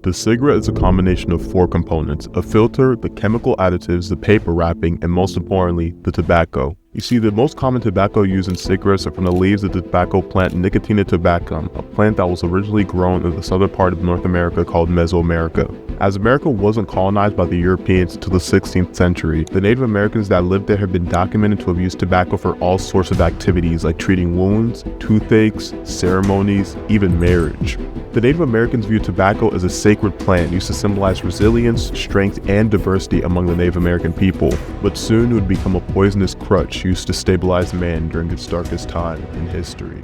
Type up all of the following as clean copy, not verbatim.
The cigarette is a combination of four components: a filter, the chemical additives, the paper wrapping, and most importantly, the tobacco. You see, the most common tobacco used in cigarettes are from the leaves of the tobacco plant Nicotina tabacum, a plant that was originally grown in the southern part of North America called Mesoamerica. As America wasn't colonized by the Europeans until the 16th century, the Native Americans that lived there have been documented to have used tobacco for all sorts of activities like treating wounds, toothaches, ceremonies, even marriage. The Native Americans viewed tobacco as a sacred plant used to symbolize resilience, strength, and diversity among the Native American people, but soon it would become a poisonous crutch used to stabilize man during its darkest time in history.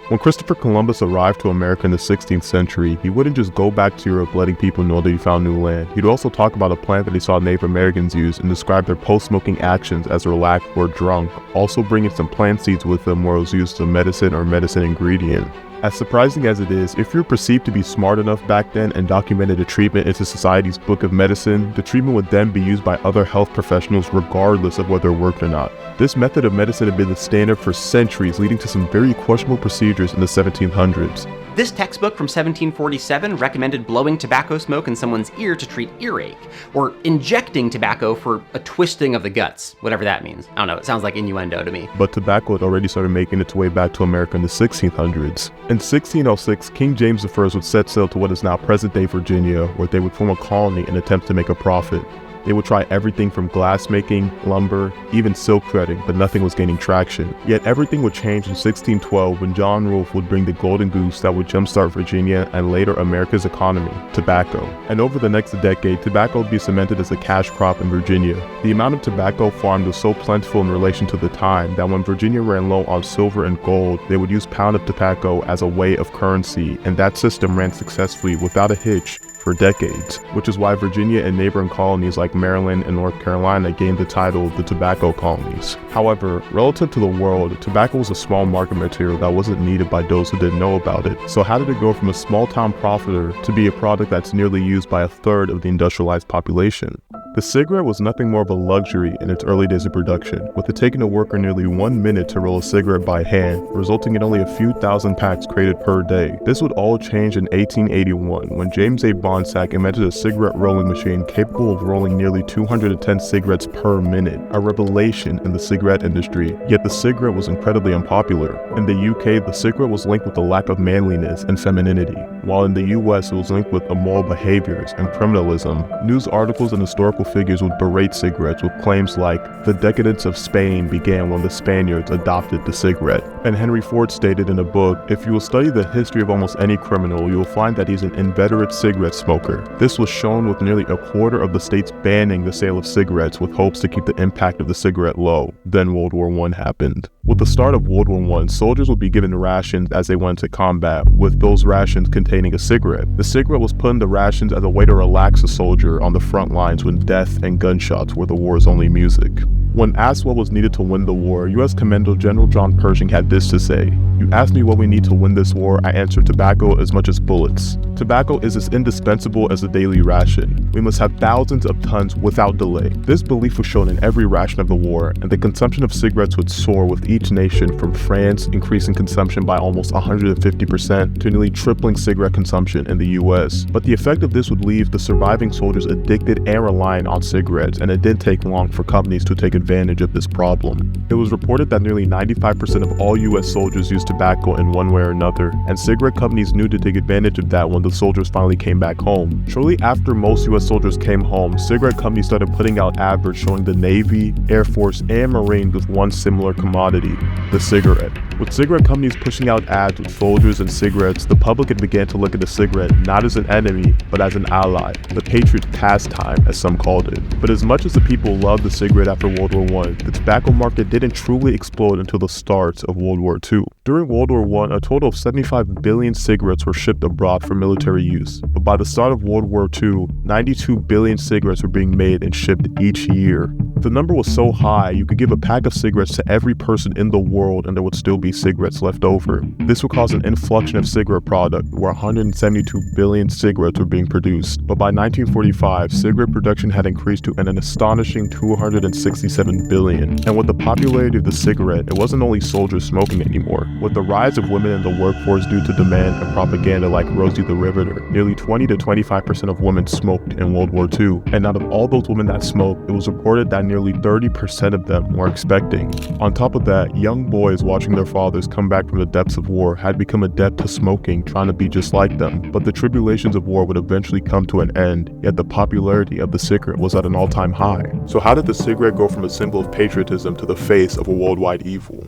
When Christopher Columbus arrived to America in the 16th century, he wouldn't just go back to Europe letting people know that he found new land. He'd also talk about a plant that he saw Native Americans use and describe their post-smoking actions as relaxed or drunk, also bringing some plant seeds with them where it was used as a medicine or medicine ingredient. As surprising as it is, if you're perceived to be smart enough back then and documented a treatment into society's book of medicine, the treatment would then be used by other health professionals regardless of whether it worked or not. This method of medicine had been the standard for centuries, leading to some very questionable procedures in the 1700s. This textbook from 1747 recommended blowing tobacco smoke in someone's ear to treat earache, or injecting tobacco for a twisting of the guts, whatever that means. I don't know, it sounds like innuendo to me. But tobacco had already started making its way back to America in the 1600s. In 1606, King James I would set sail to what is now present-day Virginia, where they would form a colony and attempt to make a profit. They would try everything from glass making, lumber, even silk threading, but nothing was gaining traction. Yet everything would change in 1612 when John Rolfe would bring the golden goose that would jumpstart Virginia and later America's economy, tobacco. And over the next decade, tobacco would be cemented as a cash crop in Virginia. The amount of tobacco farmed was so plentiful in relation to the time that when Virginia ran low on silver and gold, they would use pound of tobacco as a way of currency, and that system ran successfully without a hitch for decades, which is why Virginia and neighboring colonies like Maryland and North Carolina gained the title the tobacco colonies. However, relative to the world, tobacco was a small market material that wasn't needed by those who didn't know about it. So how did it go from a small-town profiter to be a product that's nearly used by a third of the industrialized population? The cigarette was nothing more of a luxury in its early days of production, with it taking a worker nearly 1 minute to roll a cigarette by hand, resulting in only a few thousand packs created per day. This would all change in 1881 when James A. Bonsack invented a cigarette rolling machine capable of rolling nearly 210 cigarettes per minute, a revelation in the cigarette industry. Yet the cigarette was incredibly unpopular. In the UK, the cigarette was linked with a lack of manliness and femininity, while in the US it was linked with immoral behaviors and criminalism. News articles and historical figures would berate cigarettes with claims like, "The decadence of Spain began when the Spaniards adopted the cigarette." And Henry Ford stated in a book, "If you will study the history of almost any criminal, you will find that he's an inveterate cigarette smoker." This was shown with nearly a quarter of the states banning the sale of cigarettes with hopes to keep the impact of the cigarette low. Then World War I happened. With the start of World War I, soldiers would be given rations as they went to combat, with those rations containing a cigarette. The cigarette was put in the rations as a way to relax a soldier on the front lines when death and gunshots were the war's only music. When asked what was needed to win the war, U.S. Commando General John Pershing had this to say: "You asked me what we need to win this war, I answered tobacco as much as bullets. Tobacco is as indispensable as a daily ration. We must have thousands of tons without delay." This belief was shown in every ration of the war, and the consumption of cigarettes would soar with each nation, from France increasing consumption by almost 150% to nearly tripling cigarette consumption in the US. But the effect of this would leave the surviving soldiers addicted and reliant on cigarettes, and it didn't take long for companies to take advantage of this problem. It was reported that nearly 95% of all US soldiers used tobacco in one way or another, and cigarette companies knew to take advantage of that when the soldiers finally came back home. Shortly after most US soldiers came home, cigarette companies started putting out adverts showing the Navy, Air Force, and Marines with one similar commodity: the cigarette. With cigarette companies pushing out ads with soldiers and cigarettes, the public had began to look at the cigarette not as an enemy, but as an ally, the patriot pastime, as some called it. But as much as the people loved the cigarette after World War I, the tobacco market didn't truly explode until the start of World War II. During World War I, a total of 75 billion cigarettes were shipped abroad for military use. But by the start of World War II, 92 billion cigarettes were being made and shipped each year. The number was so high, you could give a pack of cigarettes to every person in the world and there would still be cigarettes left over. This would cause an influx of cigarette product, where 172 billion cigarettes were being produced. But by 1945, cigarette production had increased to an astonishing 267 billion. And with the popularity of the cigarette, it wasn't only soldiers smoking anymore. With the rise of women in the workforce due to demand and propaganda like Rosie the Riveter, nearly 20 to 25% of women smoked in World War II. And out of all those women that smoked, it was reported that nearly 30% of them were expecting. On top of that, young boys watching their fathers come back from the depths of war had become adept to smoking, trying to be just like them. But the tribulations of war would eventually come to an end, yet the popularity of the cigarette was at an all-time high. So how did the cigarette go from a symbol of patriotism to the face of a worldwide evil?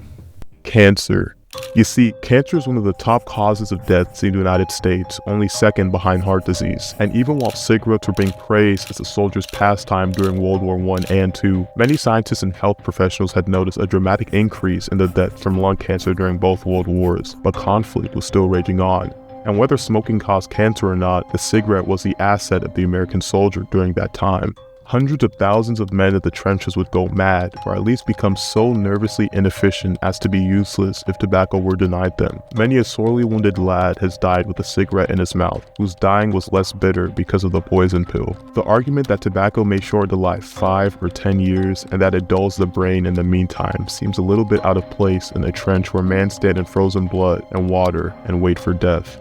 Cancer. You see, cancer is one of the top causes of deaths in the United States, only second behind heart disease. And even while cigarettes were being praised as a soldier's pastime during World War I and II, many scientists and health professionals had noticed a dramatic increase in the deaths from lung cancer during both world wars, but conflict was still raging on. And whether smoking caused cancer or not, the cigarette was the asset of the American soldier during that time. Hundreds of thousands of men in the trenches would go mad, or at least become so nervously inefficient as to be useless if tobacco were denied them. Many a sorely wounded lad has died with a cigarette in his mouth, whose dying was less bitter because of the poison pill. The argument that tobacco may shorten the life 5 or 10 years and that it dulls the brain in the meantime seems a little bit out of place in a trench where men stand in frozen blood and water and wait for death.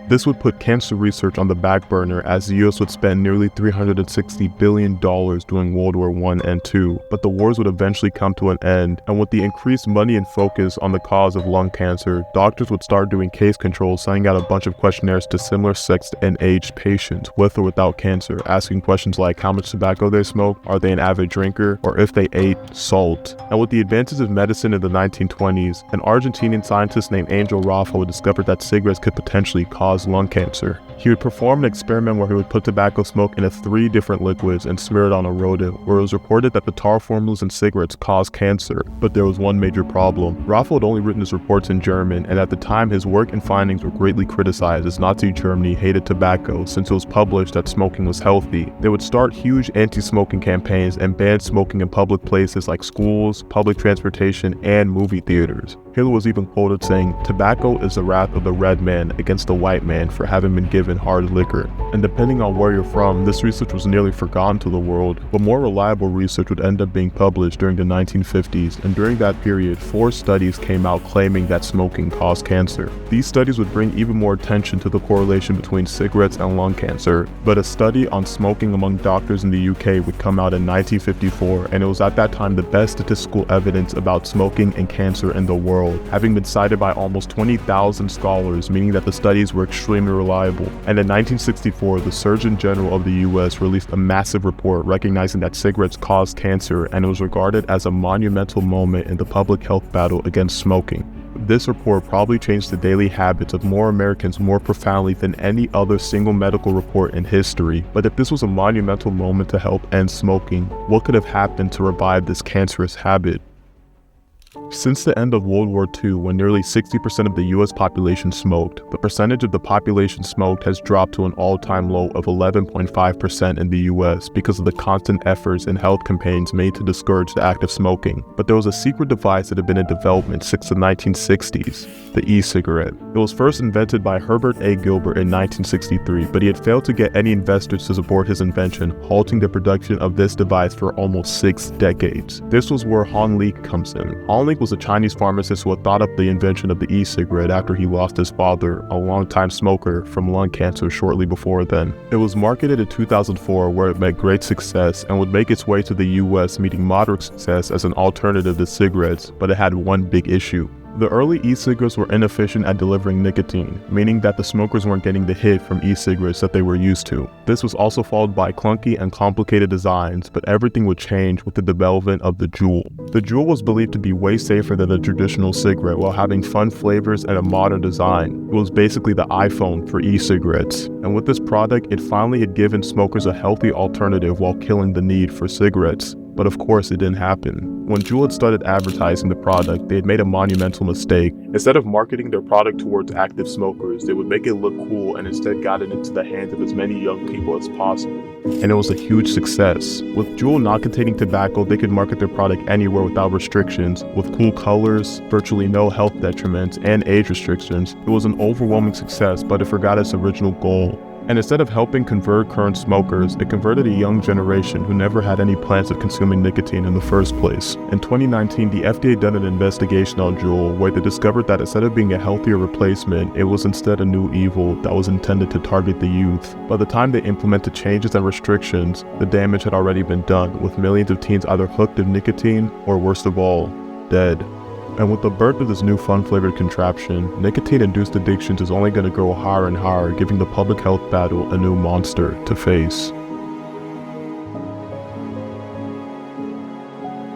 This would put cancer research on the back burner, as the US would spend nearly $360 billion during World War I and II, but the wars would eventually come to an end, and with the increased money and focus on the cause of lung cancer, doctors would start doing case controls, sending out a bunch of questionnaires to similar sexed and aged patients with or without cancer, asking questions like how much tobacco they smoke, are they an avid drinker, or if they ate salt. And with the advances of medicine in the 1920s, an Argentinian scientist named Angel Raffo discovered that cigarettes could potentially cause lung cancer. He would perform an experiment where he would put tobacco smoke into 3 different liquids and smear it on a rodent, where it was reported that the tar formulas in cigarettes caused cancer. But there was one major problem. Raffo had only written his reports in German, and at the time his work and findings were greatly criticized, as Nazi Germany hated tobacco since it was published that smoking was healthy. They would start huge anti-smoking campaigns and ban smoking in public places like schools, public transportation, and movie theaters. Hitler was even quoted saying, "Tobacco is the wrath of the red man against the white man for having been given hard liquor." And depending on where you're from, this research was nearly forgotten to the world, but more reliable research would end up being published during the 1950s, and during that period, 4 studies came out claiming that smoking caused cancer. These studies would bring even more attention to the correlation between cigarettes and lung cancer, but a study on smoking among doctors in the UK would come out in 1954, and it was at that time the best statistical evidence about smoking and cancer in the world, having been cited by almost 20,000 scholars, meaning that the studies were extremely reliable. And in 1964, the Surgeon General of the US released a massive report recognizing that cigarettes caused cancer, and it was regarded as a monumental moment in the public health battle against smoking. This report probably changed the daily habits of more Americans more profoundly than any other single medical report in history. But if this was a monumental moment to help end smoking, what could have happened to revive this cancerous habit? Since the end of World War II, when nearly 60% of the US population smoked, the percentage of the population smoked has dropped to an all-time low of 11.5% in the US because of the constant efforts and health campaigns made to discourage the act of smoking. But there was a secret device that had been in development since the 1960s, the e-cigarette. It was first invented by Herbert A. Gilbert in 1963, but he had failed to get any investors to support his invention, halting the production of this device for almost 6 decades. This was where Han Lik comes in. Han Lik was a Chinese pharmacist who had thought up the invention of the e-cigarette after he lost his father, a longtime smoker, from lung cancer shortly before then. It was marketed in 2004, where it met great success and would make its way to the US, meeting moderate success as an alternative to cigarettes, but it had one big issue. The early e-cigarettes were inefficient at delivering nicotine, meaning that the smokers weren't getting the hit from e-cigarettes that they were used to. This was also followed by clunky and complicated designs, but everything would change with the development of the Juul. The Juul was believed to be way safer than a traditional cigarette while having fun flavors and a modern design. It was basically the iPhone for e-cigarettes. And with this product, it finally had given smokers a healthy alternative while killing the need for cigarettes. but of course it didn't happen. When Juul had started advertising the product, they had made a monumental mistake. Instead of marketing their product towards active smokers, they would make it look cool and instead got it into the hands of as many young people as possible. And it was a huge success. With Juul not containing tobacco, they could market their product anywhere without restrictions. With cool colors, virtually no health detriments, and age restrictions, it was an overwhelming success, but it forgot its original goal. And instead of helping convert current smokers, it converted a young generation who never had any plans of consuming nicotine in the first place. In 2019, the FDA did an investigation on Juul where they discovered that instead of being a healthier replacement, it was instead a new evil that was intended to target the youth. By the time they implemented changes and restrictions, the damage had already been done, with millions of teens either hooked to nicotine or, worst of all, dead. And with the birth of this new fun-flavored contraption, nicotine-induced addictions is only going to grow higher and higher, giving the public health battle a new monster to face.